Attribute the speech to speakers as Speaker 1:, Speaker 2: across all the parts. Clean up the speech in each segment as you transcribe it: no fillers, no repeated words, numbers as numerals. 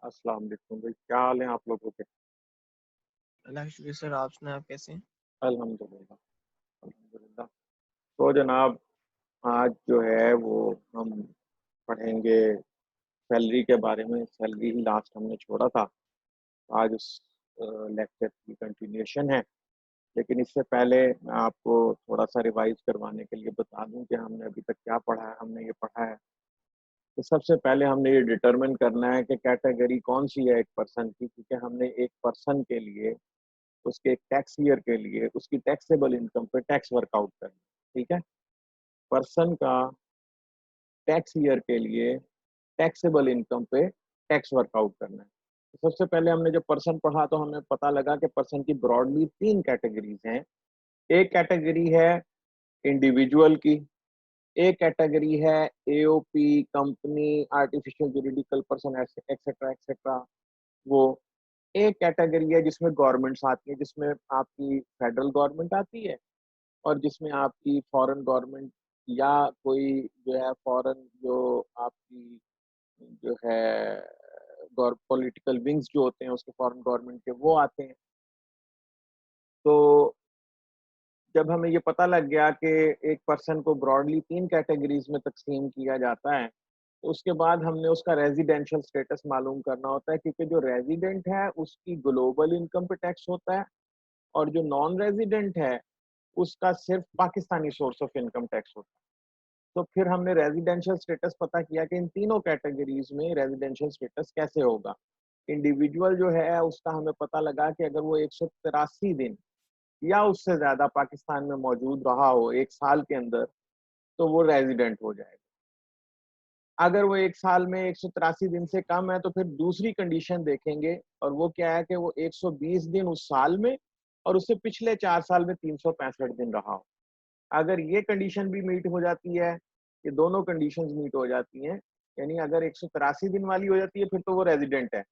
Speaker 1: अस्सलाम वालेकुम भाई, क्या हाल है आप लोगों के?
Speaker 2: अल्लाह का शुक्र सर। आप सुनाए, आप कैसे हैं?
Speaker 1: अल्हम्दुलिल्लाह। अल्हम्दुलिल्लाह। तो जनाब, आज जो है वो हम पढ़ेंगे सैलरी के बारे में। सैलरी ही लास्ट हमने छोड़ा था, आज उस लेक्चर की कंटिन्यूएशन है। लेकिन इससे पहले मैं आपको थोड़ा सा रिवाइज करवाने के लिए बता दूं कि हमने अभी तक क्या पढ़ा है। हमने ये पढ़ा है तो सबसे पहले हमने ये डिटरमिन करना है कि कैटेगरी कौन सी है एक पर्सन की, क्योंकि हमने एक पर्सन के लिए, उसके टैक्स ईयर के लिए, उसकी टैक्सेबल इनकम पे टैक्स वर्कआउट करना। ठीक है, पर्सन का टैक्स ईयर के लिए टैक्सेबल इनकम पे टैक्स वर्कआउट करना है। तो सबसे पहले हमने जब पर्सन पढ़ा तो हमें पता लगा कि पर्सन की ब्रॉडली तीन कैटेगरीज हैं। एक कैटेगरी है इंडिविजुअल की, एक कैटेगरी है AOP, company, artificial juridical person, etcetera etcetera. वो एक कैटेगरी है जिसमें गवर्नमेंट्स आती है, जिसमें आपकी फेडरल गवर्नमेंट आती है और जिसमें आपकी फॉरेन गवर्नमेंट या कोई जो है फॉरेन जो आपकी जो है पॉलिटिकल विंग्स जो होते हैं उसके फॉरेन गवर्नमेंट के, वो आते हैं। तो जब हमें ये पता लग गया कि एक पर्सन को ब्रॉडली तीन कैटेगरीज में तकसीम किया जाता है, तो उसके बाद हमने उसका रेजिडेंशियल स्टेटस मालूम करना होता है, क्योंकि जो रेजिडेंट है उसकी ग्लोबल इनकम पे टैक्स होता है और जो नॉन रेजिडेंट है उसका सिर्फ Pakistani source of income tax होता है। तो फिर हमने रेजिडेंशियल स्टेटस पता किया कि इन तीनों कैटेगरीज में रेजिडेंशियल स्टेटस कैसे होगा। इंडिविजुअल जो है उसका हमें पता लगा कि अगर वो 183 दिन या उससे ज्यादा पाकिस्तान में मौजूद रहा हो एक साल के अंदर, तो वो रेजिडेंट हो जाएगा। अगर वो एक साल में 183 दिन से कम है तो फिर दूसरी कंडीशन देखेंगे, और वो क्या है कि वो 120 दिन उस साल में और उससे पिछले 4 साल में 365 दिन रहा हो। अगर ये कंडीशन भी मीट हो जाती है, ये दोनों कंडीशंस मीट हो जाती हैं, यानी अगर 183 दिन वाली हो जाती है फिर तो वो रेजिडेंट है।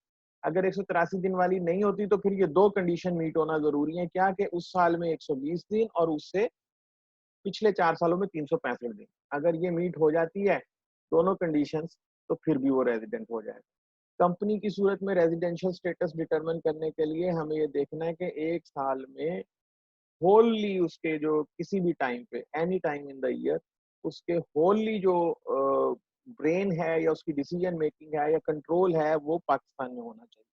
Speaker 1: अगर 183 दिन वाली नहीं होती तो फिर ये दो कंडीशन मीट होना जरूरी है, क्या कि उस साल में 120 दिन और उससे पिछले 4 सालों में 365 दिन। अगर ये मीट हो जाती है दोनों कंडीशंस, तो फिर भी वो रेजिडेंट हो जाएगा। कंपनी की सूरत में रेजिडेंशियल स्टेटस डिटरमिन करने के लिए हमें ये देखना है कि एक साल में होलली उसके जो किसी भी टाइम पे, any time in the year, उसके होलली जो ब्रेन है या उसकी डिसीजन मेकिंग है या कंट्रोल है वो पाकिस्तान में होना चाहिए।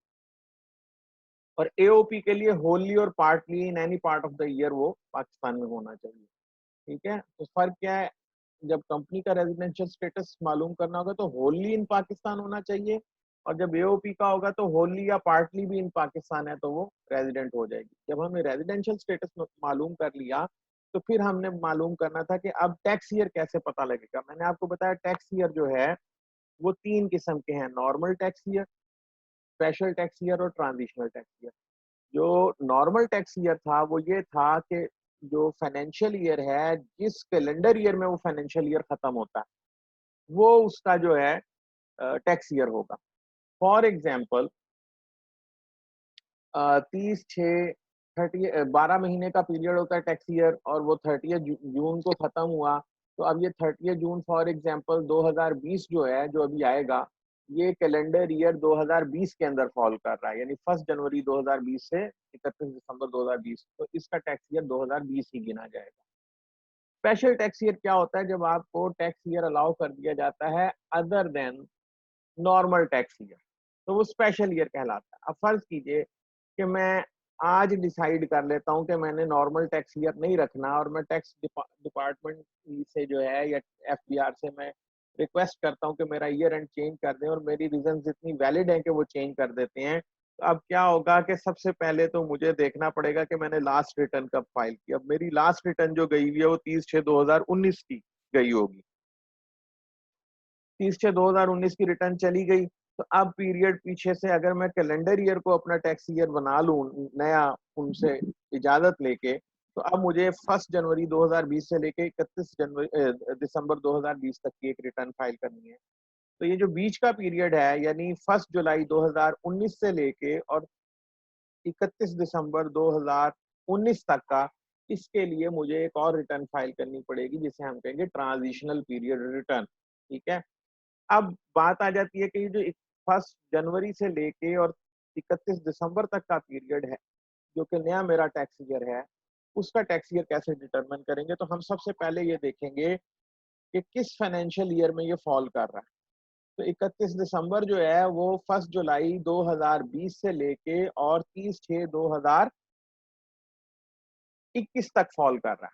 Speaker 1: और एओपी के लिए होलली और partly in any part of the year वो पाकिस्तान में होना चाहिए। ठीक है, तो फर्क क्या है? जब कंपनी का रेजिडेंशियल स्टेटस मालूम करना होगा तो होलली इन पाकिस्तान होना चाहिए, और जब एओपी का होगा तो होलली या पार्टली भी इन पाकिस्तान है तो वो रेजिडेंट हो जाएगी। जब हमने रेजिडेंशियल स्टेटस मालूम कर लिया तो फिर हमने मालूम करना था कि अब टैक्स ईयर कैसे पता लगेगा। मैंने आपको बताया टैक्स ईयर जो है वो तीन किस्म के हैं: normal tax year, special tax year और ट्रांजिशनल टैक्स ईयर। जो नॉर्मल टैक्स ईयर था वो ये था कि जो फाइनेंशियल ईयर है, जिस कैलेंडर ईयर में वो फाइनेंशियल ईयर खत्म होता है, वो उसका जो है टैक्स ईयर होगा। फॉर एग्जाम्पल 30/6, 12 महीने का पीरियड होता है टैक्स ईयर, और वो 30 जून को खत्म हुआ। तो अब ये 30 जून फॉर एग्जाम्पल 2020 जो है, जो अभी आएगा, ये कैलेंडर ईयर 2020 के अंदर फॉल कर रहा है, यानी 1 जनवरी 2020 से 31 दिसंबर 2020, तो इसका टैक्स ईयर 2020 ही गिना जाएगा। स्पेशल टैक्स ईयर क्या होता है? जब आपको टैक्स ईयर अलाउ कर दिया जाता है other than normal tax year, तो वो स्पेशल ईयर कहलाता है। अब फर्ज कीजिए कि मैं आज डिसाइड कर लेता हूँ कि मैंने नॉर्मल टैक्स ईयर नहीं रखना, और मैं टैक्स डिपार्टमेंट से जो है या एफबीआर से मैं रिक्वेस्ट करता हूँ कि मेरा ईयर एंड चेंज कर दें, और मेरी रीजन इतनी वैलिड है कि वो चेंज कर देते हैं। तो अब क्या होगा कि सबसे पहले तो मुझे देखना पड़ेगा कि मैंने लास्ट रिटर्न कब फाइल की। अब मेरी लास्ट रिटर्न जो गई हुई है वो 30/6/2019 की गई होगी। 30/6/2019 की रिटर्न चली गई, तो अब पीरियड पीछे से अगर मैं कैलेंडर ईयर को अपना टैक्स ईयर बना लूं नया, उनसे इजाजत लेके, तो अब मुझे 1 जनवरी 2020 से लेके 31 दिसंबर 2020 तक की एक रिटर्न फाइल करनी है। तो ये जो बीच का पीरियड है, यानी 1 जुलाई 2019 से लेके और 31 दिसंबर 2019 तक का, इसके लिए मुझे एक और रिटर्न फाइल करनी पड़ेगी जिसे हम कहेंगे ट्रांजिशनल पीरियड रिटर्न। ठीक है, अब बात आ जाती है कि ये जो 1 जनवरी से लेके और 31 दिसंबर तक का पीरियड है, जो कि नया मेरा टैक्स ईयर है, उसका टैक्स ईयर कैसे डिटरमिन करेंगे? तो हम सबसे पहले ये देखेंगे कि किस फाइनेंशियल ईयर में ये फॉल कर रहा है। तो 31 दिसंबर जो है वो 1 जुलाई 2020 से लेके और 30/6/2021 तक फॉल कर रहा है।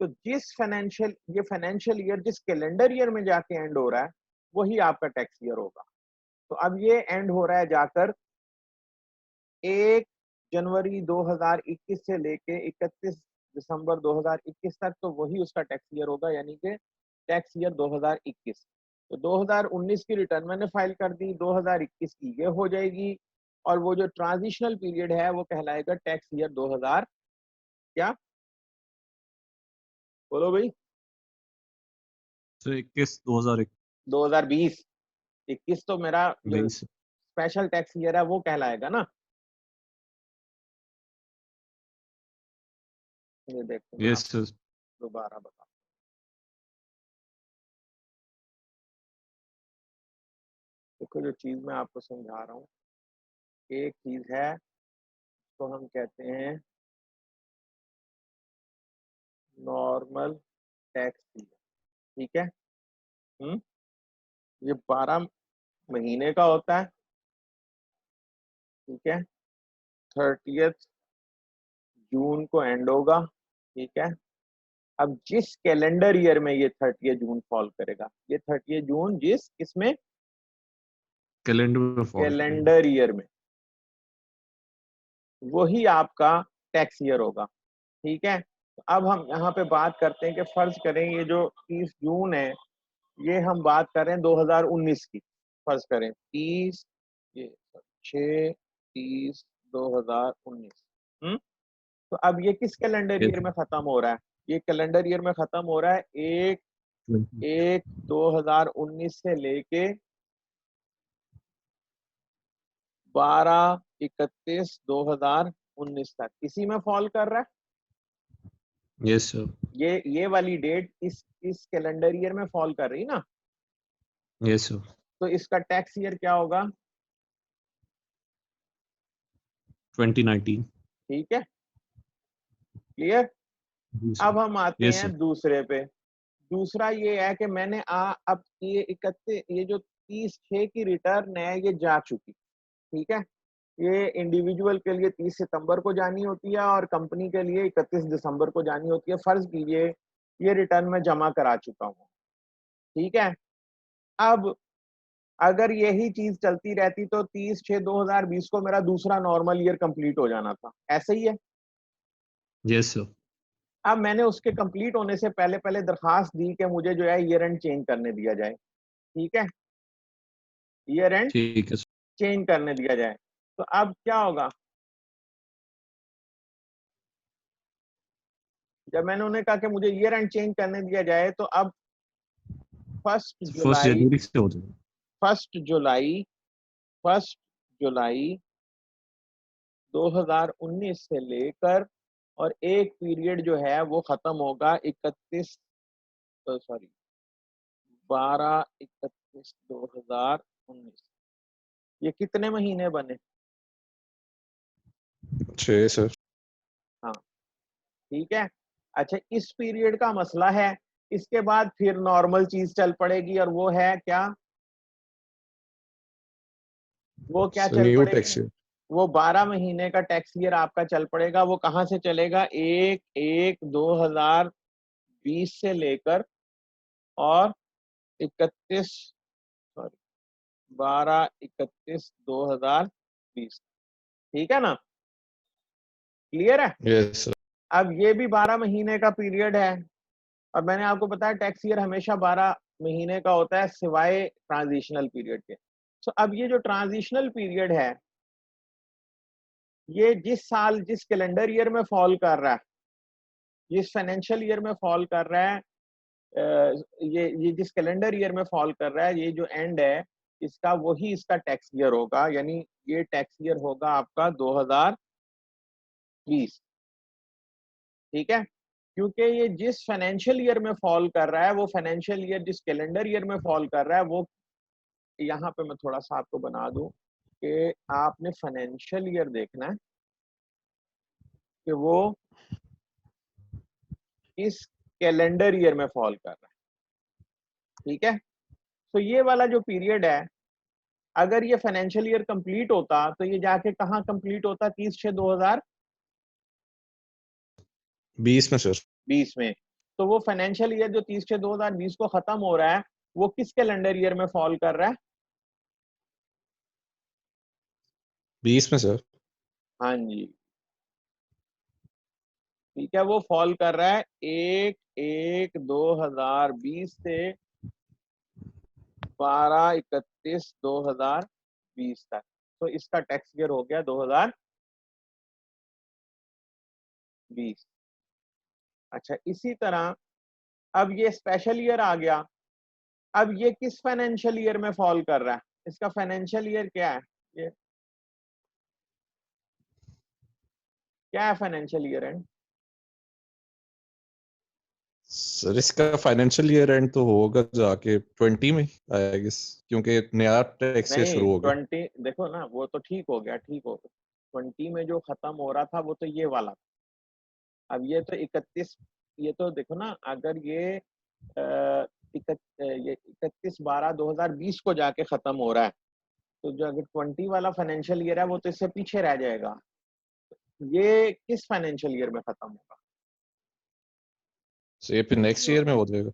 Speaker 1: तो ये फाइनेंशियल ईयर जिस कैलेंडर ईयर में जाके एंड हो रहा है, वही आपका टैक्स ईयर होगा। तो अब ये एंड हो रहा है जाकर 1 जनवरी 2021 से लेके 31 दिसंबर 2021 तक, तो वही उसका टैक्स ईयर होगा, यानी कि टैक्स ईयर 2021। तो 2019 की रिटर्न मैंने फाइल कर दी, 2021 की ये हो जाएगी, और वो जो ट्रांजिशनल पीरियड है वो कहलाएगा टैक्स ईयर 2000 क्या? बोलो भाई।
Speaker 3: तो 21
Speaker 1: 2020। 21 तो मेरा जो
Speaker 3: 2020
Speaker 1: स्पेशल टैक्स ईयर है वो कहलाएगा ना। ये देखो मैं
Speaker 3: यस
Speaker 1: आपको दोबारा बता, देखो जो चीज मैं आपको समझा रहा हूँ, एक चीज है तो हम कहते हैं नॉर्मल टैक्स ईयर, ठीक है। ये 12 महीने का होता है, ठीक है। 30 जून को एंड होगा, ठीक है। अब जिस कैलेंडर ईयर में ये 30 जून फॉल करेगा, ये 30 जून जिस किसमें,
Speaker 3: कैलेंडर में फॉल करेगा।
Speaker 1: कैलेंडर ईयर में, वही आपका टैक्स ईयर होगा, ठीक है। तो अब हम यहाँ पे बात करते हैं कि फर्ज करें ये जो 30 जून है, ये हम बात कर रहे हैं 2019 की। फर्ज करें 30 ये 6/30/2019। तो अब ये किस कैलेंडर ईयर में खत्म हो रहा है? ये कैलेंडर ईयर में खत्म हो रहा है 1/1/2019 से लेके 12/31/2019 तक, इसी में फॉल कर रहा है।
Speaker 3: Yes sir.
Speaker 1: ये वाली डेट इस कैलेंडर ईयर में फॉल कर रही ना।
Speaker 3: Yes sir.
Speaker 1: तो इसका टैक्स ईयर क्या होगा?
Speaker 3: 2019।
Speaker 1: ठीक है, क्लियर। अब हम आते
Speaker 3: यस
Speaker 1: हैं
Speaker 3: सर।
Speaker 1: दूसरे पे। दूसरा ये है कि मैंने अब ये 31 ये जो 30/6 की रिटर्न है ये जा चुकी, ठीक है। ये इंडिविजुअल के लिए 30 सितंबर को जानी होती है और कंपनी के लिए 31 दिसंबर को जानी होती है। फर्ज कीजिए ये रिटर्न मैं जमा करा चुका हूँ, ठीक है। अब अगर यही चीज चलती रहती तो 30/6/2020 को मेरा दूसरा नॉर्मल ईयर कंप्लीट हो जाना था, ऐसे ही है।
Speaker 3: Yes sir.
Speaker 1: अब मैंने उसके कंप्लीट होने से पहले पहले दरखास्त दी कि मुझे जो है ईयर एंड चेंज करने दिया जाए, ठीक है। ईयर एंड
Speaker 3: ठीक है सर।
Speaker 1: चेंज करने दिया जाए। तो अब क्या होगा? जब मैंने उन्हें कहा कि मुझे ईयर एंड चेंज करने दिया जाए, तो अब फर्स्ट
Speaker 3: 1
Speaker 1: जुलाई
Speaker 3: जनवरी से हो जाएगा।
Speaker 1: फर्स्ट जुलाई फर्स्ट जुलाई 2019 से लेकर और एक पीरियड जो है वो खत्म होगा 31 सॉरी 12/31/2019। ये कितने महीने बने?
Speaker 3: 6 सर।
Speaker 1: हाँ, ठीक है। अच्छा, इस पीरियड का मसला है। इसके बाद फिर नॉर्मल चीज चल पड़ेगी, और वो है क्या? वो क्या चल
Speaker 3: न्यू टैक्स
Speaker 1: पड़ेगी?
Speaker 3: ईयर।
Speaker 1: वो 12 महीने का टैक्स ईयर आपका चल पड़ेगा। वो कहाँ से चलेगा? 1/1/2020 से लेकर और 31 सॉरी 12/31/2020, ठीक है ना? क्लियर है?
Speaker 3: Yes sir.
Speaker 1: अब ये भी 12 महीने का पीरियड है, और मैंने आपको बताया टैक्स ईयर हमेशा 12 महीने का होता है सिवाय ट्रांजिशनल पीरियड के। तो अब ये जो ट्रांजिशनल पीरियड है, ये जिस साल जिस कैलेंडर ईयर में फॉल कर रहा है, जिस फाइनेंशियल ईयर में फॉल कर रहा है, ये जिस कैलेंडर ईयर में फॉल कर रहा है, ये जो एंड है इसका, वही इसका टैक्स ईयर होगा। यानी ये टैक्स ईयर होगा आपका 2020, ठीक है। क्योंकि ये जिस फाइनेंशियल ईयर में फॉल कर रहा है, वो फाइनेंशियल ईयर जिस कैलेंडर ईयर में फॉल कर रहा है, वो यहाँ पे मैं थोड़ा सा आपको बना दूं कि आपने फाइनेंशियल ईयर देखना है कि वो इस कैलेंडर ईयर में फॉल कर रहा है। ठीक है, तो ये वाला जो पीरियड है, अगर ये फाइनेंशियल ईयर कंप्लीट होता तो ये जाके कहाँ कंप्लीट होता?
Speaker 3: 20 में सर।
Speaker 1: 30/6/2020 में। तो वो फाइनेंशियल ईयर जो 30/6/2020 को खत्म हो रहा है, वो किस कैलेंडर ईयर में फॉल कर रहा है?
Speaker 3: 20 में सर।
Speaker 1: हाँ जी, ठीक है, वो फॉल कर रहा है 1/1/2020 से 12/31/2020 तक। तो इसका टैक्स ईयर हो गया 2020। अच्छा, इसी तरह अब ये स्पेशल ईयर आ गया। अब ये किस फाइनेंशियल ईयर में फॉल कर रहा है? इसका फाइनेंशियल ईयर क्या है? ये क्या है फाइनेंशियल ईयर एंड?
Speaker 3: सर इसका फाइनेंशियल ईयर एंड तो होगा जाके 20 में आई गेस, क्योंकि नया टैक्स ईयर
Speaker 1: नहीं,
Speaker 3: शुरू हो गया।
Speaker 1: 20 देखो ना, वो तो ठीक हो गया, ठीक हो गया। 20 में जो खत्म हो रहा था वो तो ये वाला था। अब ये तो 31, ये तो देखो ना, अगर ये ये 31/12/2020 को जाके खत्म हो रहा है, तो जो अगर 20 वाला फाइनेंशियल ईयर है वो तो इससे पीछे रह जाएगा। ये किस फाइनेंशियल ईयर में खत्म होगा?
Speaker 3: तो ये फिर नेक्स्ट ईयर में हो जाएगा।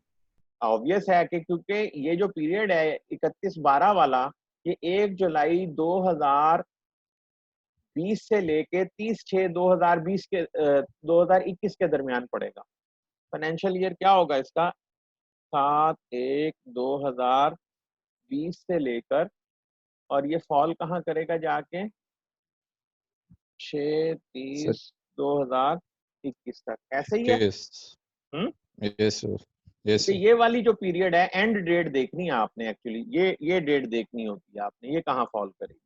Speaker 1: ऑब्वियस है कि क्योंकि ये जो पीरियड है 31/12 वाला, ये 1 जुलाई 2020 से लेके 30/6/2020 के 2021 के दरमियान पड़ेगा। फाइनेंशियल ईयर क्या होगा इसका? 7/1/2020 से लेकर, और ये फॉल कहाँ करेगा जाके? 6/30/2021 तक। ऐसे ही है।
Speaker 3: यस
Speaker 1: हम्म,
Speaker 3: यस सर। यस
Speaker 1: क्योंकि
Speaker 3: सर।
Speaker 1: ये वाली जो पीरियड है, एंड डेट देखनी है आपने एक्चुअली, ये डेट देखनी होती है आपने, ये कहाँ फॉल करेगी।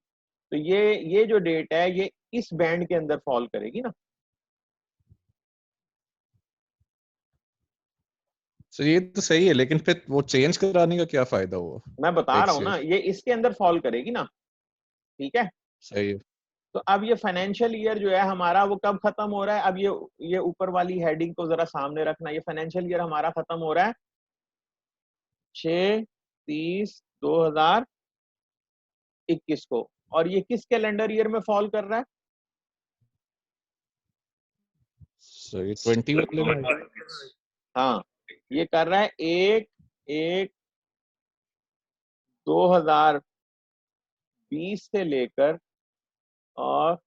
Speaker 1: तो ये जो डेट है ये इस बैंड के अंदर फॉल करेगी ना।
Speaker 3: सर ये तो सही है, लेकिन फिर वो चेंज कराने का क्या फायदा हुआ?
Speaker 1: मैं बता रहा
Speaker 3: टैक्स
Speaker 1: हूँ ना,
Speaker 3: ईयर
Speaker 1: ये इसके अंदर फॉल करेगी ना। ठीक है,
Speaker 3: सही है।
Speaker 1: तो अब ये फाइनेंशियल ईयर जो है हमारा वो कब खत्म हो रहा है? अब ये ऊपर वाली हेडिंग को जरा सामने रखना। ये फाइनेंशियल ईयर हमारा खत्म हो रहा है 6/30/2021 को, और ये किस कैलेंडर ईयर में फॉल कर रहा है?
Speaker 3: सही 20 वाले में।
Speaker 1: हाँ, ये कर रहा है 1/1/2020 से लेकर, और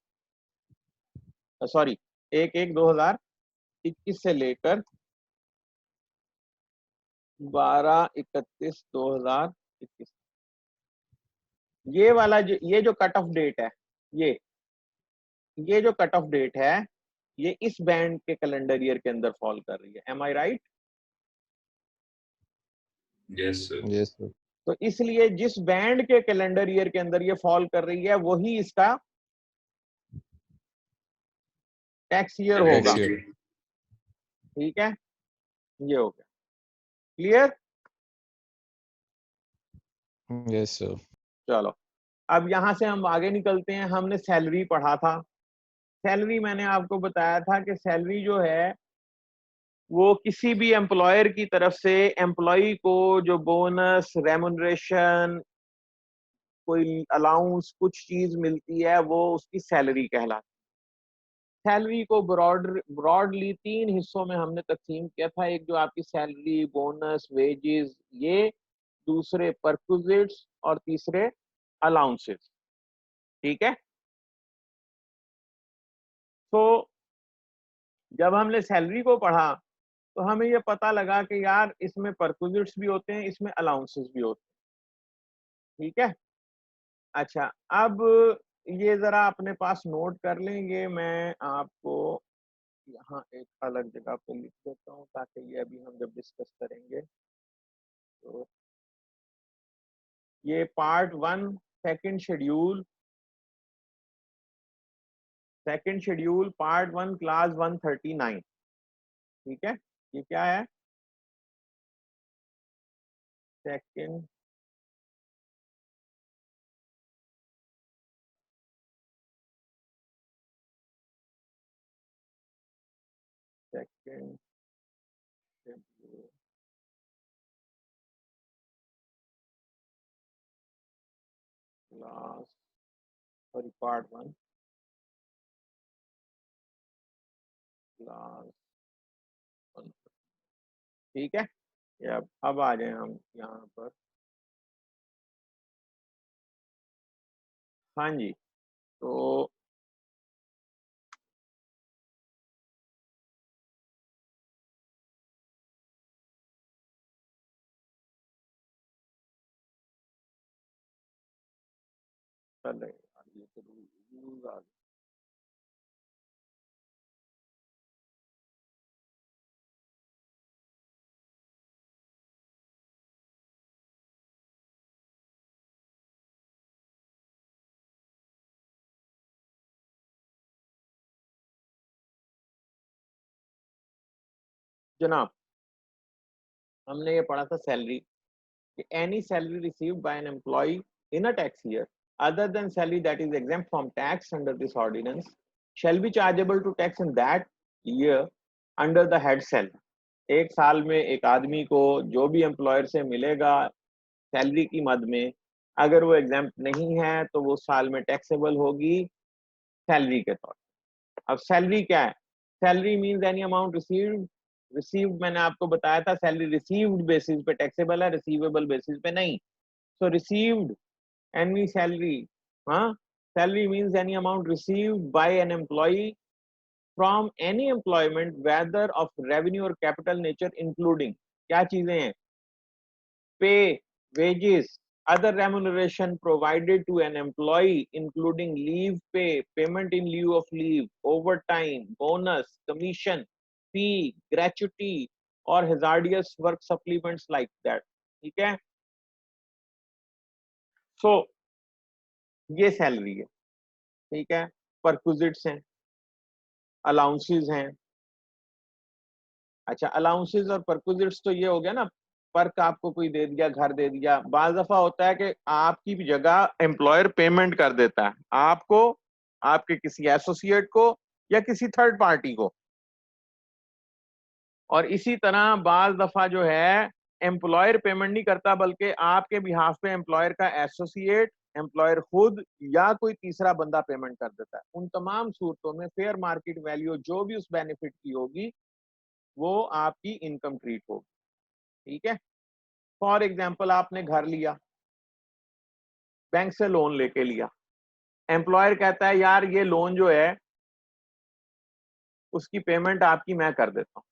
Speaker 1: सॉरी, 1/1/2021 से लेकर 12/31/2021। ये जो कट ऑफ डेट है, ये ये जो कट ऑफ डेट है, ये इस बैंड के कैलेंडर ईयर के अंदर फॉल कर रही है। Am I right?
Speaker 4: Yes sir.
Speaker 3: Yes sir.
Speaker 1: तो इसलिए जिस बैंड के कैलेंडर ईयर के अंदर ये फॉल कर रही है वही इसका टैक्स ईयर होगा।
Speaker 3: Tax year.
Speaker 1: ठीक है, ये हो गया क्लियर।
Speaker 3: Yes sir.
Speaker 1: चलो, अब यहां से हम आगे निकलते हैं। हमने सैलरी पढ़ा था। सैलरी मैंने आपको बताया था कि सैलरी जो है वो किसी भी एम्प्लॉयर की तरफ से एम्प्लॉय को जो बोनस, रेमुनरेशन, कोई अलाउंस, कुछ चीज मिलती है, वो उसकी सैलरी कहलाती है। सैलरी को ब्रॉडली 3 हिस्सों में हमने तकसीम किया था। एक जो आपकी सैलरी, बोनस, वेजेस, ये, दूसरे परक्विजिट्स, और तीसरे अलाउंसेस। ठीक है, तो जब हमने सैलरी को पढ़ा तो हमें ये पता लगा कि यार इसमें परक्विजिट्स भी होते हैं, इसमें अलाउंसेस भी होते हैं। ठीक है, अच्छा, अब ये जरा अपने पास नोट कर लेंगे। मैं आपको यहाँ एक अलग जगह पे लिख देता हूँ ताकि ये अभी हम जब डिस्कस करेंगे तो ये part 1, second schedule part 1 class 139। ठीक है, ये क्या है? Second second class, sorry, part 1 class 1। ठीक है, ये अब आ जाए हम यहाँ पर। हाँ जी, तो चल रहे ये तो rules आ गए। जनाब, हमने ये पढ़ा था salary, any salary received by an employee in a tax year other than salary that is exempt from tax under this ordinance shall be chargeable to tax in that year under the head salary। एक साल में एक आदमी को जो भी employer से मिलेगा सैलरी की मद में, अगर वो एग्जाम्प्ट नहीं है तो वो साल में टैक्सेबल होगी सैलरी के तौर पर। अब सैलरी क्या है? Salary means any amount received. Received मैंने आपको बताया था सैलरी रिसीव्ड बेसिस पे टैक्सेबल है, रिसीवेबल बेसिस पे नहीं। So received any salary, salary means any amount received by an employee from any employment, whether of revenue or capital nature, including क्या चीजें हैं? Pay, wages, other remuneration provided to an employee, including leave pay, payment in lieu of leave, overtime, bonus, commission, fee, gratuity, or hazardous work supplements like that। ठीक है, so ये salary है। ठीक है, perquisites हैं, अलाउंसेस हैं। अच्छा, allowances और परक्विजिट्स तो ये हो गया ना, पर्क आपको कोई दे दिया, घर दे दिया। बाज दफा होता है कि आपकी भी जगह एम्प्लॉयर पेमेंट कर देता है आपको, आपके किसी एसोसिएट को या किसी थर्ड पार्टी को। और इसी तरह बाज दफा जो है एम्प्लॉयर पेमेंट नहीं करता, बल्कि आपके बिहाफ पे एम्प्लॉयर का एसोसिएट, एम्प्लॉयर खुद या कोई तीसरा बंदा पेमेंट कर देता है। उन तमाम सूरतों में फेयर मार्केट वैल्यू जो भी उस बेनिफिट की होगी वो आपकी इनकम ट्रीट होगी। ठीक है, फॉर एग्जांपल आपने घर लिया, बैंक से लोन लेके लिया, एम्प्लॉयर कहता है यार ये लोन जो है उसकी पेमेंट आपकी मैं कर देता हूं।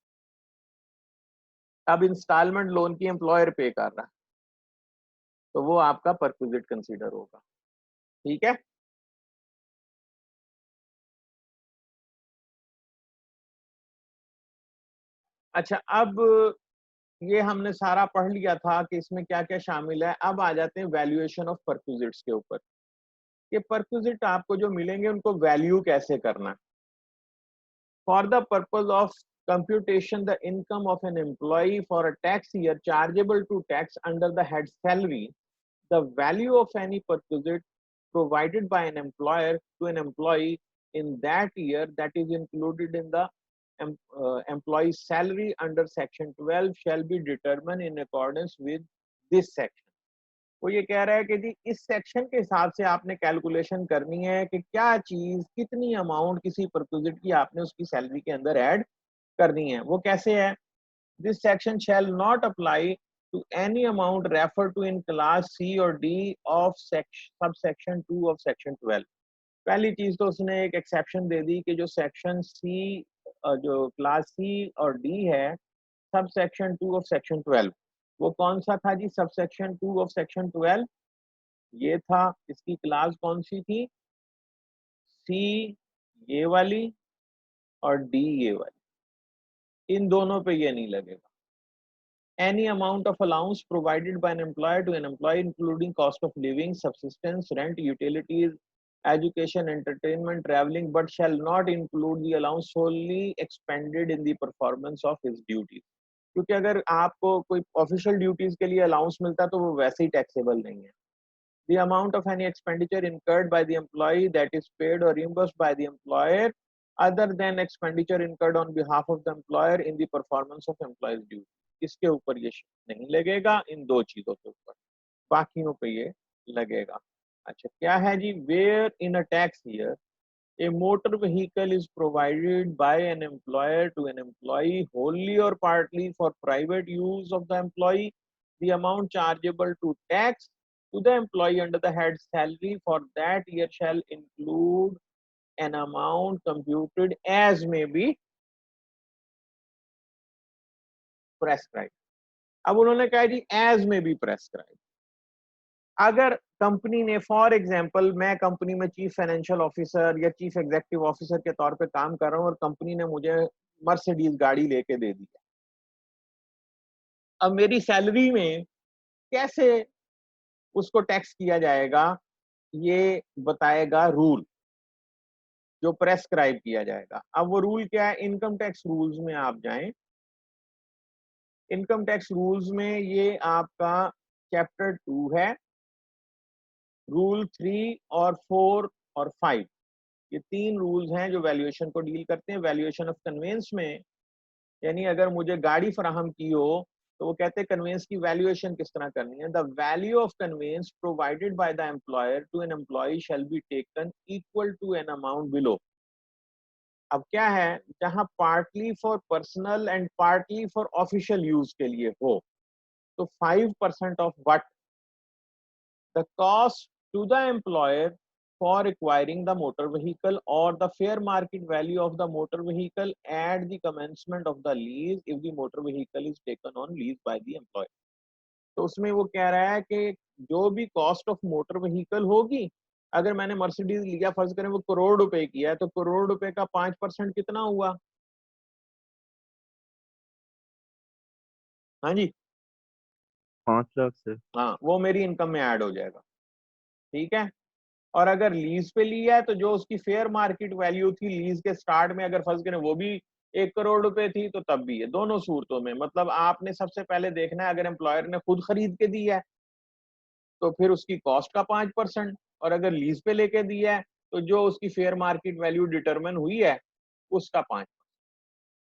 Speaker 1: अब इंस्टॉलमेंट लोन की एम्प्लॉयर पे कर रहा है तो वो आपका परक्विजिट कंसीडर होगा। ठीक है, अच्छा, अब ये हमने सारा पढ़ लिया था कि इसमें क्या क्या शामिल है। अब आ जाते हैं वैल्यूएशन ऑफ परक्विजिट्स के ऊपर, कि परक्विजिट आपको जो मिलेंगे उनको वैल्यू कैसे करना है। For the purpose of computation the income of an employee for a tax year chargeable to tax under the head salary, the value of any perquisite provided by an employer to an employee in that year that is included in the employee's salary under section 12 shall be determined in accordance with this section। वो ये कह रहा है कि जी इस section के हिसाब से आपने कैलकुलेशन करनी है कि क्या चीज, कितनी अमाउंट किसी परक्विजिट की आपने उसकी सैलरी के अंदर ऐड करनी है। वो कैसे है? This section shall not apply to any amount refer to in class C और D of sub section 2 of section 12। पहली चीज तो उसने एक एक्सेप्शन दे दी कि जो सेक्शन सी, जो क्लास सी और डी है, सब सेक्शन 2 ऑफ सेक्शन 12, वो कौन सा था जी? सब सेक्शन 2 ऑफ सेक्शन 12 ये था। इसकी क्लास कौन सी थी? सी ये वाली और डी ये वाली। इन दोनों पे ये नहीं लगेगा। any amount of allowance provided by an employer to an employee including cost of living, subsistence, rent, utilities, education, entertainment, traveling, but shall not include the allowance solely expended in the performance of his duties। क्योंकि अगर आपको कोई official duties के लिए allowance मिलता है तो वो वैसे ही टैक्सेबल नहीं है। The amount of any expenditure incurred by the employee that is paid or reimbursed by the employer other than expenditure incurred on behalf of the employer in the performance of employees duty. इसके ऊपर ये नहीं लगेगा, इन दो चीजों के ऊपर, बाकियों पे ये लगेगा। अच्छा क्या है जी, where in a tax year a motor vehicle is provided by an employer to an employee wholly or partly for private use of the employee, the amount chargeable to tax to the employee under the head salary for that year shall include an amount computed as may be prescribed। अब उन्होंने कहा जी as may be prescribed। अगर company ने for example, मैं company में chief financial officer या chief executive officer के तौर पे काम कर रहा हूं और कंपनी ने मुझे मर्सिडीज गाड़ी लेके दे दी है, अब मेरी सैलरी में कैसे उसको टैक्स किया जाएगा ये बताएगा रूल, जो प्रेस्क्राइब किया जाएगा। अब वो रूल क्या है, इनकम टैक्स रूल्स में आप जाएं, इनकम टैक्स रूल्स में ये आपका चैप्टर 2 है, रूल 3 और 4 और 5, ये 3 रूल्स हैं जो वैल्यूएशन को डील करते हैं। वैल्यूएशन ऑफ कन्वेंस में, यानी अगर मुझे गाड़ी फराहम की हो तो वो कहते हैं कन्वेंस की वैल्यूएशन किस तरह करनी है। The value of conveyance provided by the employer to an employee shall be taken equal to an amount below. अब क्या है, जहां partly for personal and partly for official use के लिए हो तो 5% of what the cost to the employer for acquiring the motor vehicle or the fair market value of the motor vehicle at the commencement of the lease if the motor vehicle is taken on lease by the employer। तो उसमें वो कह रहा है कि जो भी cost of motor vehicle होगी, अगर मैंने मर्सिडीज लिया, फर्ज करें वो करोड़ रुपए की है, तो करोड़ रुपए का 5% कितना हुआ? हाँ जी,
Speaker 4: 5 लाख से।
Speaker 1: हाँ, वो मेरी इनकम में ऐड हो जाएगा, ठीक है। और अगर लीज पे लिया है तो जो उसकी फेयर मार्केट वैल्यू थी लीज के स्टार्ट में, अगर फर्ज करें वो भी 1 करोड़ रुपए थी तो तब भी है। दोनों सूरतों में मतलब आपने सबसे पहले देखना है, अगर एम्प्लॉयर ने खुद खरीद के दी है तो फिर उसकी कॉस्ट का 5%, और अगर लीज पे लेके दिया है तो जो उसकी फेयर मार्केट वैल्यू डिटरमिन हुई है उसका 5%।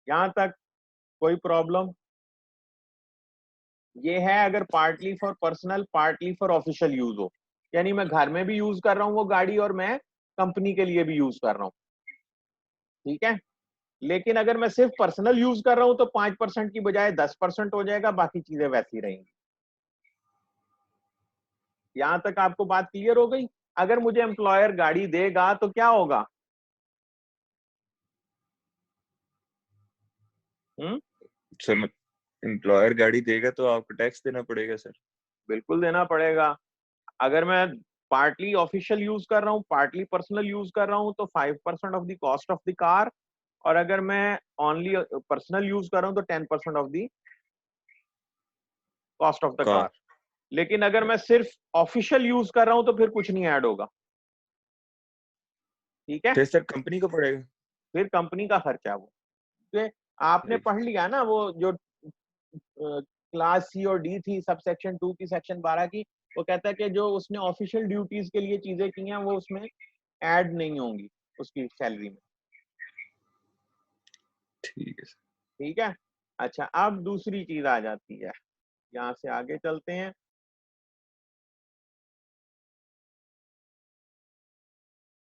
Speaker 1: यहां तक कोई प्रॉब्लम? ये है अगर partly for personal partly for official use हो, यानी मैं घर में भी यूज कर रहा हूँ वो गाड़ी और मैं कंपनी के लिए भी यूज कर रहा हूँ, ठीक है। लेकिन अगर मैं सिर्फ पर्सनल यूज कर रहा हूं तो 5% की बजाय 10% हो जाएगा, बाकी चीजें वैसी रहेंगी। यहां तक आपको बात क्लियर हो गई? अगर मुझे एम्प्लॉयर गाड़ी देगा तो क्या होगा?
Speaker 4: सर एम्प्लॉयर गाड़ी देगा तो आपको टैक्स देना पड़ेगा सर?
Speaker 1: बिल्कुल देना पड़ेगा। अगर मैं पार्टली ऑफिशियल यूज कर रहा हूँ पार्टली पर्सनल यूज कर रहा हूँ तो 5% of the cost of the car, और अगर मैं ओनली पर्सनल यूज कर रहा हूँ तो 10% of the cost of the car. लेकिन अगर मैं सिर्फ ऑफिशियल यूज कर रहा हूं तो फिर कुछ नहीं ऐड होगा, ठीक है।
Speaker 4: फिर सर कंपनी को पड़ेगा?
Speaker 1: फिर कंपनी का खर्चा वो, तो आपने पढ़ लिया ना वो जो क्लास सी और डी थी सब सेक्शन 2 की सेक्शन 12 की, वो कहता है कि जो उसने ऑफिशियल ड्यूटीज के लिए चीजें की हैं वो उसमें ऐड नहीं होंगी उसकी सैलरी में,
Speaker 4: ठीक है सर।
Speaker 1: ठीक है। अच्छा अब दूसरी चीज आ जाती है, यहां से आगे चलते हैं।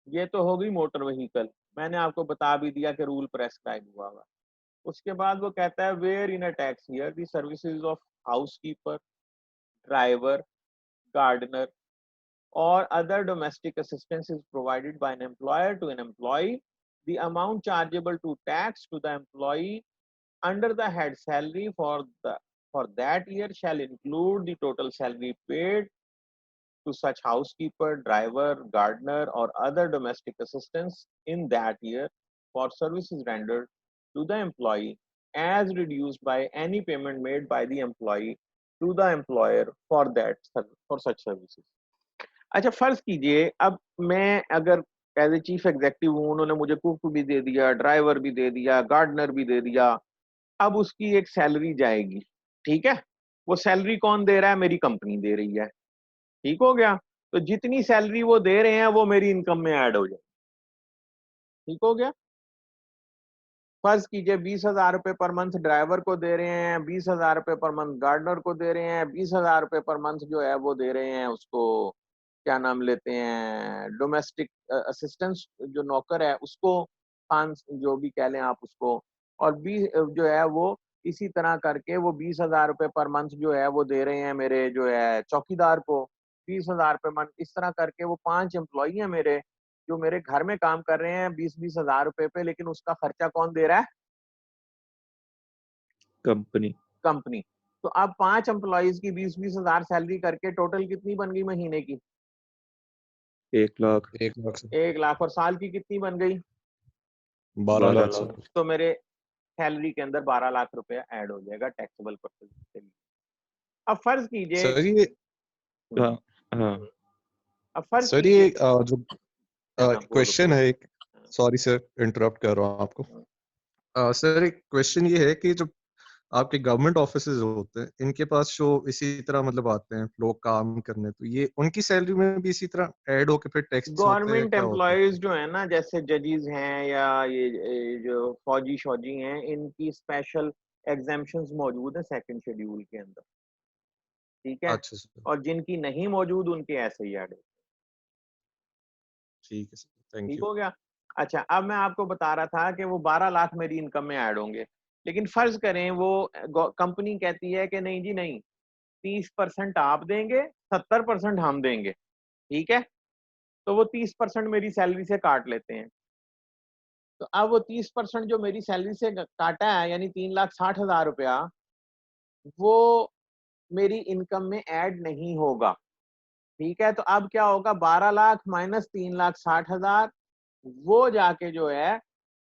Speaker 1: ये तो हो गई मोटर व्हीकल, मैंने आपको बता भी दिया कि रूल प्रेस्क्राइब हुआ हुआ। उसके बाद वो कहता है where in a tax year the services of housekeeper, driver, gardener or other domestic assistance is provided by an employer to an employee, the amount chargeable to tax to the employee under the head salary for that year shall include the total salary paid to such housekeeper, driver, gardener, or other domestic assistants in that year for services rendered to the employee as reduced by any payment made by the employee to the employer for such services। अच्छा फर्ज कीजिए अब मैं अगर as a chief executive हूं, उन्होंने मुझे cook भी दे दिया, ड्राइवर भी दे दिया, गार्डनर भी दे दिया, अब उसकी एक सैलरी जाएगी, ठीक है। वो सैलरी कौन दे रहा है? मेरी कंपनी दे रही है, ठीक हो गया। तो जितनी सैलरी वो दे रहे हैं वो मेरी इनकम में ऐड हो जाए, ठीक हो गया। फर्ज कीजिए 20,000 रुपए पर मंथ ड्राइवर को दे रहे हैं, 20,000 रुपए पर मंथ गार्डनर को दे रहे हैं, 20,000 रुपए पर मंथ जो है वो दे रहे हैं उसको, क्या नाम लेते हैं, डोमेस्टिक असिस्टेंस जो नौकर है उसको, खान जो भी कह लें आप उसको, और 20 जो है वो इसी तरह करके वो 20,000 रुपए पर मंथ जो है वो दे रहे हैं मेरे जो है चौकीदार को 20,000 रुपए मंथ। इस तरह करके वो 5 एम्प्लॉई हैं मेरे, जो मेरे घर में काम कर रहे हैं 20-20 हजार रुपए पे, लेकिन उसका खर्चा कौन दे रहा है?
Speaker 4: कंपनी।
Speaker 1: कंपनी। तो अब 5 एम्प्लॉइज की 20-20 हजार सैलरी करके टोटल कितनी बन गई महीने की?
Speaker 4: 1 लाख।
Speaker 3: 1 लाख से
Speaker 1: 1 लाख। और साल की कितनी बन गई?
Speaker 3: 12
Speaker 4: 12
Speaker 3: लाख से
Speaker 4: लाख।
Speaker 1: तो मेरे सैलरी के अंदर 12 लाख रुपया ऐड हो जाएगा टैक्सेबल पर्पज के लिए। अब फर्ज कीजिए,
Speaker 3: सर ये
Speaker 4: हाँ हाँ
Speaker 1: अब फर्ज
Speaker 3: सर ये
Speaker 1: कीजिए,
Speaker 3: जो
Speaker 1: हाँ बोलो
Speaker 3: क्वेश्चन
Speaker 1: बोलो।
Speaker 3: है एक, सॉरी सर इंटरप्ट कर रहा हूँ आपको। सर एक क्वेश्चन ये है कि जो आपके गवर्नमेंट ऑफिसेज होते हैं इनके पास जो इसी तरह मतलब आते हैं लोग काम करने, तो ये उनकी सैलरी में भी इसी तरह ऐड होके फिर टैक्स होते हैं,
Speaker 1: गवर्नमेंट
Speaker 3: क्या होता है?
Speaker 1: एम्प्लॉयज जो है ना, जैसे जजेस हैं या ये जो फौजी शौजी हैं, इनकी स्पेशल एग्जेम्पशंस मौजूद है सेकंड शेड्यूल के अंदर, ठीक है?
Speaker 3: अच्छा सर,
Speaker 1: और जिनकी नहीं मौजूद उनके ऐसे ही ऐड होते हैं।
Speaker 3: ठीक है सर, थैंक
Speaker 1: ठीक
Speaker 3: यू।
Speaker 1: हो गया? अच्छा, अब मैं आपको बता रहा था कि वो 12 लाख मेरी इनकम में ऐड होंगे, लेकिन फर्ज करें वो कंपनी कहती है कि नहीं जी नहीं, 30% आप देंगे, 70% हम देंगे, ठीक है? तो वो 30% मेरी सैलरी से काट लेते हैं। तो अब वो 30% जो मेरी सैलरी से काटा है, यानी 3,60,000 रुपया, वो मेरी इनकम में ऐड नहीं होगा, ठीक है? तो अब क्या होगा, 12 लाख माइनस 3,60,000, वो जाके जो है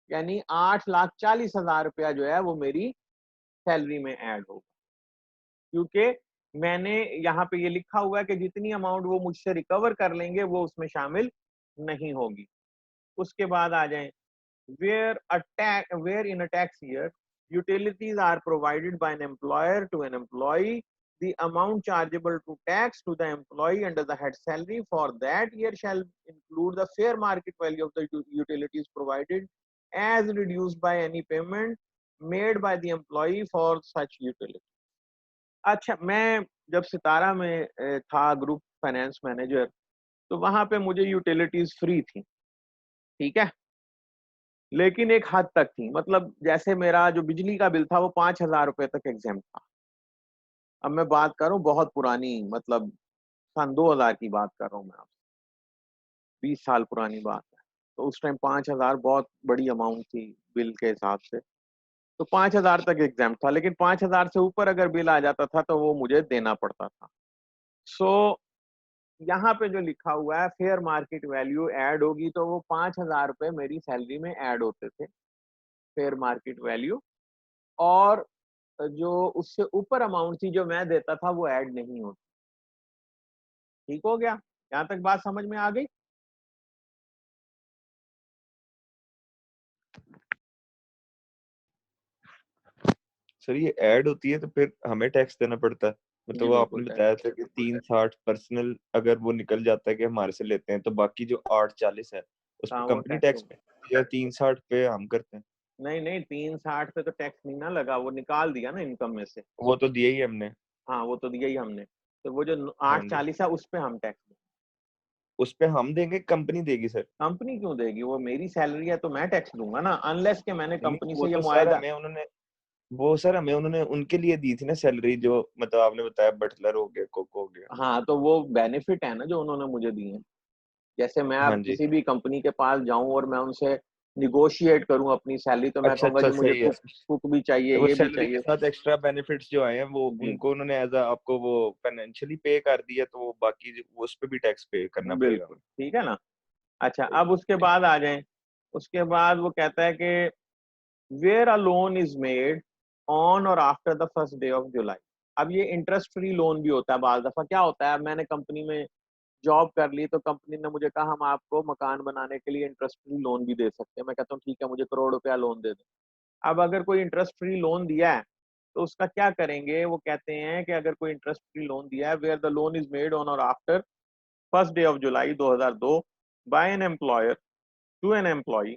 Speaker 1: यानी 8,40,000 रुपया जो है वो मेरी सैलरी में ऐड होगा, क्योंकि मैंने यहाँ पे ये लिखा हुआ है कि जितनी अमाउंट वो मुझसे रिकवर कर लेंगे वो उसमें शामिल नहीं होगी। उसके बाद आ जाए, where in a tax year utilities are provided by an employer to an employee, the amount chargeable to tax to the employee under the head salary for that year shall include the fair market value of the utilities provided as reduced by any payment made by the employee for such utility. अच्छा, मैं जब सितारा में था group finance manager, तो वहां पे मुझे utilities free थी, ठीक है? लेकिन एक हद तक थी, मतलब जैसे मेरा जो बिजली का बिल था वो 5,000 रुपए तक एग्जेम्प्ट था। अब मैं बात करूं बहुत पुरानी, मतलब सन 2000 की बात कर रहा हूं मैं आपसे, 20 साल पुरानी बात है। तो उस टाइम 5,000 बहुत बड़ी अमाउंट थी बिल के हिसाब से। तो 5,000 तक एग्जेम्प्ट था, लेकिन 5,000 से ऊपर अगर बिल आ जाता था तो वो मुझे देना पड़ता था। सो यहाँ पे जो लिखा हुआ है फेयर मार्केट वैल्यू ऐड होगी, तो वो 5,000 रुपए मेरी सैलरी में ऐड होते थे, फेयर मार्केट वैल्यू। और जो उससे ऊपर अमाउंट थी जो मैं देता था वो ऐड नहीं होती। ठीक हो गया? यहाँ तक बात समझ में आ गई?
Speaker 4: सर ये ऐड होती है तो फिर हमें टैक्स देना पड़ता है? मतलब
Speaker 1: जी
Speaker 4: वो
Speaker 1: बिल्कुल
Speaker 4: आपने बताया था कि 360 पर्सनल अगर वो निकल जाता है कि हमारे से लेते हैं, तो बाकी जो 840 है उस पे
Speaker 1: हाँ वो
Speaker 4: कंपनी
Speaker 1: टैक्स
Speaker 4: टैक्स
Speaker 1: होगा।
Speaker 4: पे या 360 पे हम करते हैं?
Speaker 1: नहीं नहीं, 360 पे तो टैक्स नहीं ना लगा, वो निकाल दिया ना इनकम में से।
Speaker 4: वो तो दिया ही हमने।
Speaker 1: हाँ वो तो दिया ही हमने। तो वो जो
Speaker 4: हाँ जी।
Speaker 1: 840 है उस पे हम टैक्स देंगे।
Speaker 4: उस पे हम देंगे, कंपनी देगी सर?
Speaker 1: कंपनी क्यों देगी? वो मेरी सैलरी है तो मैं टैक्स दूंगा ना, अनलेस के मैंने
Speaker 4: नहीं
Speaker 1: कंपनी
Speaker 4: वो
Speaker 1: से ये
Speaker 4: तो सर
Speaker 1: मुआयदा।
Speaker 4: हमें उन्होंने वो सर हमें उन्होंने उनके लिए दी थी ना सैलरी, जो मतलब आपने बताया बटलर हो गया, कुक हो गया।
Speaker 1: हाँ तो वो बेनिफिट है ना जो उन्होंने मुझे दिए हैं। जैसे मैं
Speaker 4: हाँ
Speaker 1: अब
Speaker 4: जी।
Speaker 1: किसी भी कंपनी के पास जाऊं और मैं उनसे निगोशिएट करूं अपनी सैलरी, तो मैं
Speaker 4: अच्छा
Speaker 1: कहूंगा
Speaker 4: अच्छा,
Speaker 1: जी मुझे
Speaker 4: सही है।
Speaker 1: कुक भी चाहिए,
Speaker 4: तो वो
Speaker 1: ये भी
Speaker 4: सैलरी के
Speaker 1: चाहिए।
Speaker 4: साथ एक्स्ट्रा बेनिफिट्स जो आए हैं वो
Speaker 1: जी
Speaker 4: उनको उन्होंने एज आपको वो फाइनेंशियली पे कर दिया, तो वो बाकी उस पे भी टैक्स पे करना पड़ेगा
Speaker 1: बिल्कुल,
Speaker 4: हमें?
Speaker 1: ठीक है ना? अच्छा,
Speaker 4: सही
Speaker 1: अब उसके
Speaker 4: ठीक।
Speaker 1: बाद आ जाएं। उसके बाद वो कहता है कि where a loan is made on or after the first day of July. अब ये इंटरेस्ट फ्री लोन भी होता है। बाल दफा क्या होता है, मैंने कंपनी में जॉब कर ली तो कंपनी ने मुझे कहा हम आपको मकान बनाने के लिए इंटरेस्ट फ्री लोन भी दे सकते हैं। मैं कहता हूँ ठीक है, मुझे करोड़ रुपया लोन दे दो। अब अगर कोई इंटरेस्ट फ्री लोन दिया है तो उसका क्या करेंगे, वो कहते हैं कि अगर कोई इंटरेस्ट फ्री लोन दिया है, where the loan is made on or after first day of July 2002 by an employer to an employee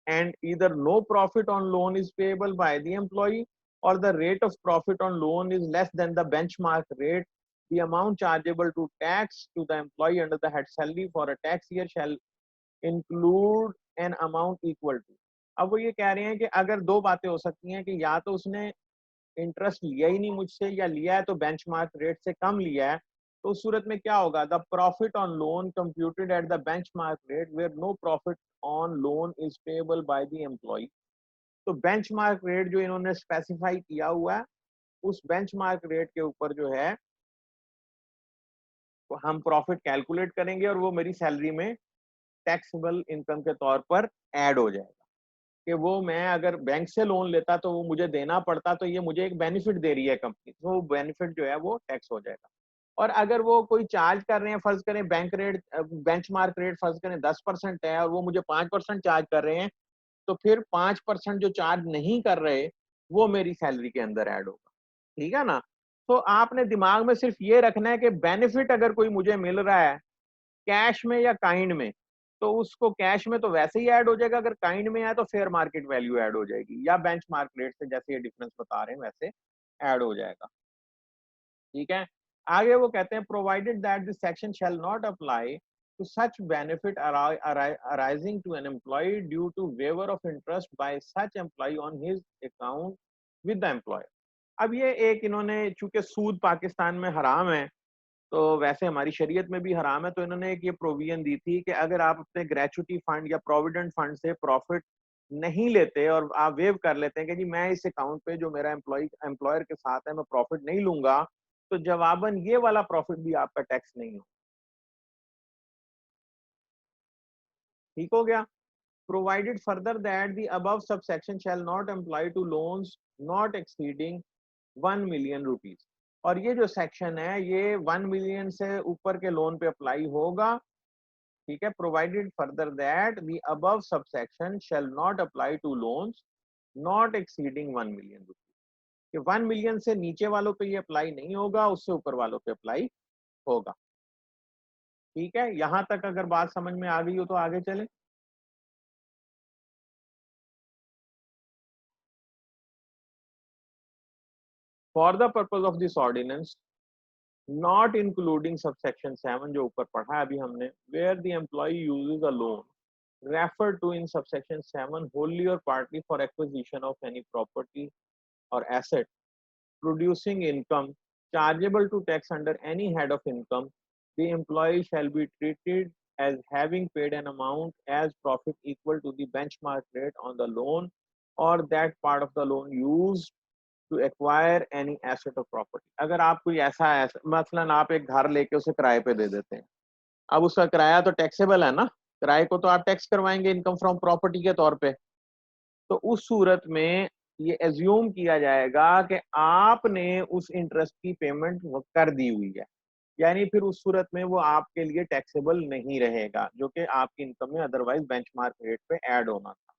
Speaker 1: and either no profit on loan is payable by the employee or the rate of profit on loan is less than the benchmark rate, the amount chargeable to tax to the employee under the head salary for a tax year shall include an amount equal to. अब वो ये कह रहे हैं कि अगर दो बातें हो सकती हैं कि या तो उसने इंटरेस्ट लिया ही नहीं मुझसे या लिया है तो बेंचमार्क रेट से कम लिया है, तो उस सूरत में क्या होगा, the profit on loan computed at the benchmark rate where no profit on loan is payable by the employee. तो बेंचमार्क रेट जो इन्होंने स्पेसिफाई किया हुआ है, उस बेंचमार्क रेट के ऊपर जो है तो हम प्रॉफिट कैलकुलेट करेंगे और वो मेरी सैलरी में टैक्सेबल इनकम के तौर पर ऐड हो जाएगा कि वो मैं अगर बैंक से लोन लेता तो वो मुझे देना पड़ता, तो ये मुझे एक बेनिफिट दे रही है कंपनी, तो वो बेनिफिट जो है वो टैक्स हो जाएगा। और अगर वो कोई चार्ज कर रहे हैं, फर्ज करें बैंक रेट बेंचमार्क रेट फर्ज करें 10% है और वो मुझे 5% चार्ज कर रहे हैं, तो फिर 5% जो चार्ज नहीं कर रहे वो मेरी सैलरी के अंदर ऐड होगा। ठीक है ना? तो आपने दिमाग में सिर्फ ये रखना है कि बेनिफिट अगर कोई मुझे मिल रहा है कैश में या काइंड में, तो उसको कैश में तो वैसे ही ऐड हो जाएगा, अगर काइंड में है तो फेयर मार्केट वैल्यू ऐड हो जाएगी या बेंचमार्क रेट से जैसे ये डिफरेंस बता रहे हैं वैसे ऐड हो जाएगा। ठीक है, आगे वो कहते हैं provided that this section shall not apply to such benefit arising to an employee due to waiver of interest by such employee on his account with the employer। अब ये एक इन्होंने, चूंकि सूद पाकिस्तान में हराम है तो वैसे हमारी शरीयत में भी हराम है, तो इन्होंने एक ये प्रोविजन दी थी कि अगर आप अपने ग्रेचुटी फंड या प्रोविडेंट फंड से प्रॉफिट नहीं लेते और आप वेव कर लेते हैं कि जी मैं इस अकाउंट पे जो मेरा एम्प्लॉयर के साथ है मैं प्रॉफिट नहीं लूंगा, तो जवाबन ये वाला प्रॉफिट भी आपका टैक्स नहीं हो। ठीक हो गया। Provided further that the above subsection shall not apply to loans not exceeding 1 million rupees. और ये जो सेक्शन है ये 1 मिलियन से ऊपर के लोन पे अप्लाई होगा। ठीक है, provided further that the above subsection shall not apply to loans not exceeding 1 million rupees. कि 1 मिलियन से नीचे वालों पे ये अप्लाई नहीं होगा, उससे ऊपर वालों पे अप्लाई होगा। ठीक है, यहां तक अगर बात समझ में आ गई हो तो आगे चले। For the purpose of this ordinance not including subsection 7 जो ऊपर पढ़ा है अभी हमने, where the employee uses a loan referred to in subsection 7 wholly or partly for acquisition of any property or asset producing income chargeable to tax under any head of income, the employee shall be treated as having paid an amount as profit equal to the benchmark rate on the loan or that part of the loan used to acquire any asset or property। अगर आप कोई ऐसा मसलन आप एक घर लेके उसे किराए पे दे देते हैं, अब उसका किराया तो टैक्सेबल है ना, किराए को तो आप टैक्स करवाएंगे इनकम फ्रॉम प्रॉपर्टी के तौर पे। तो उस सूरत में ये एज्यूम किया जाएगा कि आपने उस इंटरेस्ट की पेमेंट कर दी हुई है, यानी फिर उस सूरत में वो आपके लिए टैक्सेबल नहीं रहेगा, जो कि आपकी इनकम में अदरवाइज बेंचमार्क रेट पे ऐड होना था।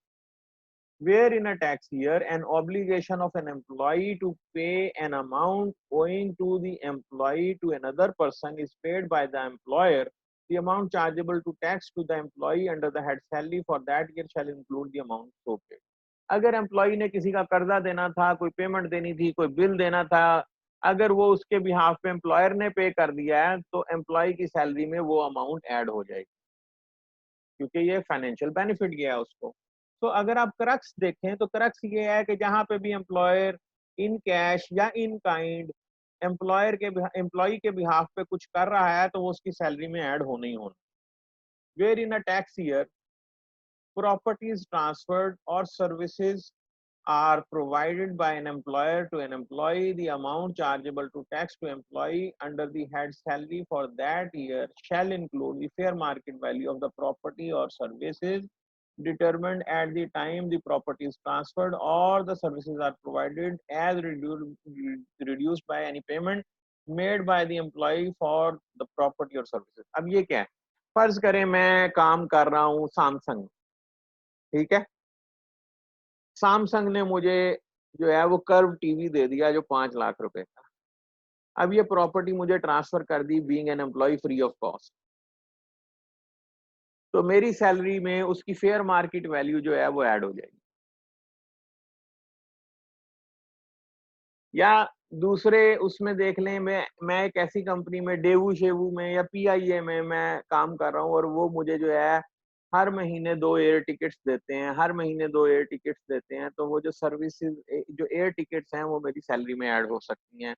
Speaker 1: Where in a tax year an obligation of an employee to pay an amount owing to the employee to another person is paid by the employer, the amount chargeable to tax to the employee under the head salary for that year shall include the amount so paid। अगर employee ने किसी का कर्जा देना था, कोई payment देनी थी, कोई बिल देना था, अगर वो उसके बिहाफ पे एम्प्लॉयर ने पे कर दिया है तो एम्प्लॉय की सैलरी में वो अमाउंट ऐड हो जाएगी, क्योंकि ये फाइनेंशियल बेनिफिट गया है उसको। तो अगर आप क्रक्स देखें तो क्रक्स ये है कि जहां पे भी एम्प्लॉयर इन कैश या इन काइंड एम्प्लॉय के बिहाफ पे कुछ कर रहा है तो वो उसकी सैलरी में ऐड होना ही होना। Where in a tax year properties transferred or services are provided by an employer to an employee, the amount chargeable to tax to employee under the head salary for that year shall include the fair market value of the property or services determined at the time the property is transferred or the services are provided as reduced by any payment made by the employee for the property or services। अब ये क्या है, फर्ज करें मैं काम कर रहा हूँ सैमसंग, ठीक है, सैमसंग ने मुझे जो है वो कर्व टीवी दे दिया जो 5 लाख रुपए का। अब ये प्रॉपर्टी मुझे ट्रांसफर कर दी being an employee free of cost. तो मेरी सैलरी में उसकी फेयर मार्केट वैल्यू जो है वो ऐड हो जाएगी। या दूसरे उसमें देख लें, मैं एक ऐसी कंपनी में डेवू शेवू में या पीआईए में मैं काम कर रहा हूँ और वो मुझे जो है हर महीने 2 एयर टिकट्स देते हैं, हर महीने 2 एयर टिकट्स देते हैं, तो वो जो सर्विसेज जो एयर टिकट्स हैं वो मेरी सैलरी में ऐड हो सकती हैं।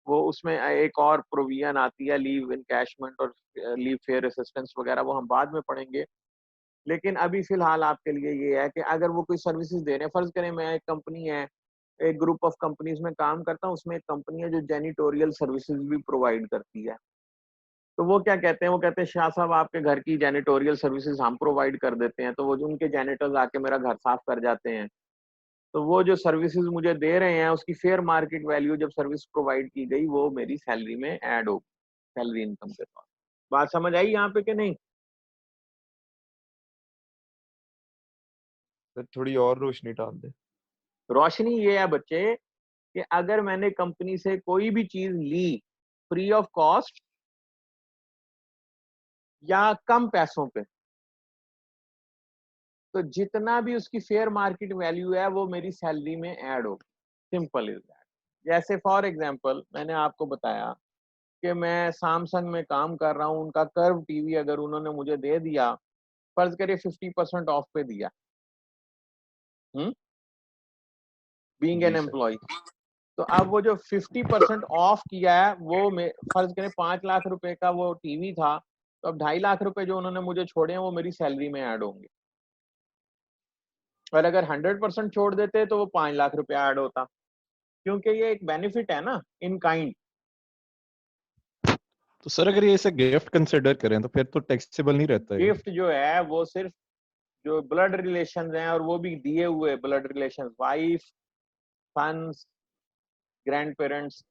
Speaker 1: वो उसमें एक और प्रोविजन आती है लीव एनकैशमेंट और लीव फेयर असिस्टेंस वगैरह, वो हम बाद में पढ़ेंगे। लेकिन अभी फिलहाल आपके लिए ये है कि अगर वो कोई सर्विसेज दे रहे हैं, फर्ज करें मैं एक कंपनी है, एक ग्रुप ऑफ कंपनीज में काम करता हूँ, उसमें एक कंपनी है जो जेनिटोरियल सर्विसेज भी प्रोवाइड करती है। तो वो क्या कहते हैं, वो कहते हैं शाह साहब आपके घर की जेनिटोरियल सर्विसेज हम प्रोवाइड कर देते हैं, तो वो जो उनके जेनिटर्स आके मेरा घर साफ कर जाते हैं। तो वो जो सर्विसेज मुझे दे रहे हैं उसकी फेयर मार्केट वैल्यू जब सर्विस प्रोवाइड की गई वो मेरी सैलरी में ऐड हो, सैलरी इनकम के तौर। बात समझ आई यहाँ पे कि नहीं?
Speaker 4: सर थोड़ी और रोशनी डाल दे।
Speaker 1: रोशनी ये है बच्चे कि अगर मैंने कंपनी से कोई भी चीज ली फ्री ऑफ कॉस्ट या कम पैसों पे, तो जितना भी उसकी फेयर मार्केट वैल्यू है वो मेरी सैलरी में ऐड हो। Simple is that. जैसे फॉर एग्जांपल मैंने आपको बताया कि मैं सैमसंग में काम कर रहा हूँ, उनका कर्व टीवी अगर उन्होंने मुझे दे दिया, फर्ज करिए 50% ऑफ पे दिया, बीइंग एन
Speaker 4: जी सर।
Speaker 1: एम्प्लॉय, तो अब वो जो 50% ऑफ किया है वो फर्ज करें 5 लाख रुपए का वो टीवी था, तो अब 2.5 लाख रुपए जो उन्होंने मुझे छोड़े हैं वो मेरी सैलरी में ऐड होंगे। और अगर 100% छोड़ देते तो वो 5 लाख रुपए ऐड होता, क्योंकि ये एक बेनिफिट है ना इन काइंड।
Speaker 3: तो सर अगर ये इसे गिफ्ट कंसिडर करें तो फिर तो टैक्सेबल नहीं रहता है।
Speaker 1: गिफ्ट जो है वो सिर्फ जो ब्लड रिलेशन हैं और वो भी दिए हुए blood relation, wife, sons, grandparents,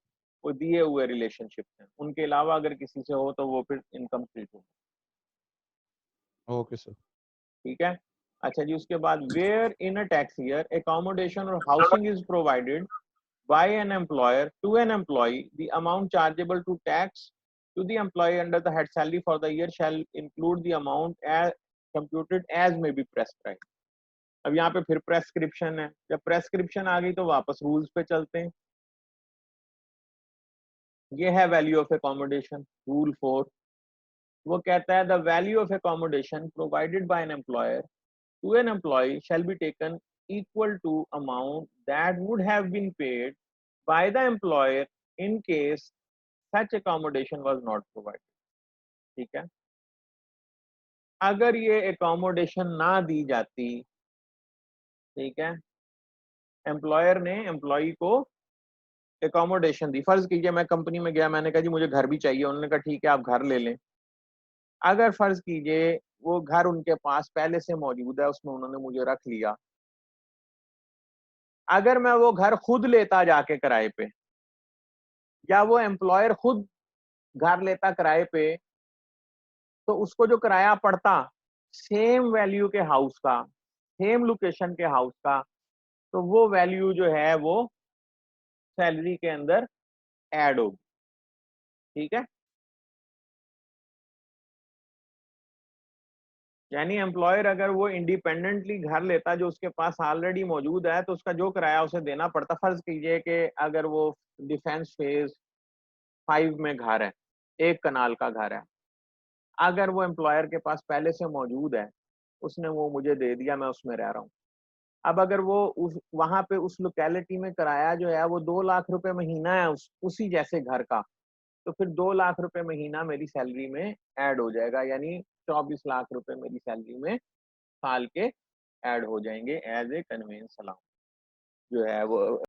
Speaker 1: वो दिए हुए रिलेशनशिप हैं, उनके अलावा अगर किसी से हो तो वो फिर इनकम स्ट्रीट होगा।
Speaker 3: Okay sir.
Speaker 1: ठीक है। अच्छा जी, उसके बाद where in a tax year accommodation or housing is provided by an employer to an employee, the amount chargeable to tax to the employee under the head salary for the year shall include the amount as computed as may be prescribed। अब यहाँ पे फिर prescription है, जब prescription आ गई तो वापस rules पे चलते हैं। ये है वैल्यू ऑफ एकोमोडेशन, रूल 4। वो कहता है the value of accommodation provided by an employer to an employee shall be taken equal to amount that would have been paid by the employer in case such accommodation was not provided। ठीक है। अगर ये accommodation ना दी जाती, ठीक है, employer ने employ को एकोमोडेशन दी, फर्ज कीजिए मैं कंपनी में गया, मैंने कहा जी मुझे घर भी चाहिए, उन्होंने कहा ठीक है आप घर ले लें। अगर फर्ज कीजिए वो घर उनके पास पहले से मौजूद है, उसमें उन्होंने मुझे रख लिया, अगर मैं वो घर खुद लेता जाके किराए पे या वो एम्प्लॉयर खुद घर लेता किराए पे, तो उसको जो किराया पड़ता सेम वैल्यू के हाउस का, सेम लोकेशन के हाउस का, तो वो वैल्यू जो है वो सैलरी के अंदर ऐड होगी। ठीक है। यानी एम्प्लॉयर अगर वो इंडिपेंडेंटली घर लेता जो उसके पास ऑलरेडी मौजूद है, तो उसका जो किराया उसे देना पड़ता। फर्ज कीजिए कि अगर वो डिफेंस फेज 5 में घर है, 1 कनाल का घर है, अगर वो एम्प्लॉयर के पास पहले से मौजूद है, उसने वो मुझे दे दिया, मैं उसमें रह रहा हूँ। अब अगर वो वहां पे उस लोकेलिटी में किराया जो है वो 2 लाख रुपए महीना है उसी जैसे घर का, तो फिर 2 लाख रुपए महीना मेरी सैलरी में ऐड हो जाएगा, यानी 24 लाख रुपए मेरी सैलरी में साल के ऐड हो जाएंगे एज ए कन्वेंस अलाउंस जो है वो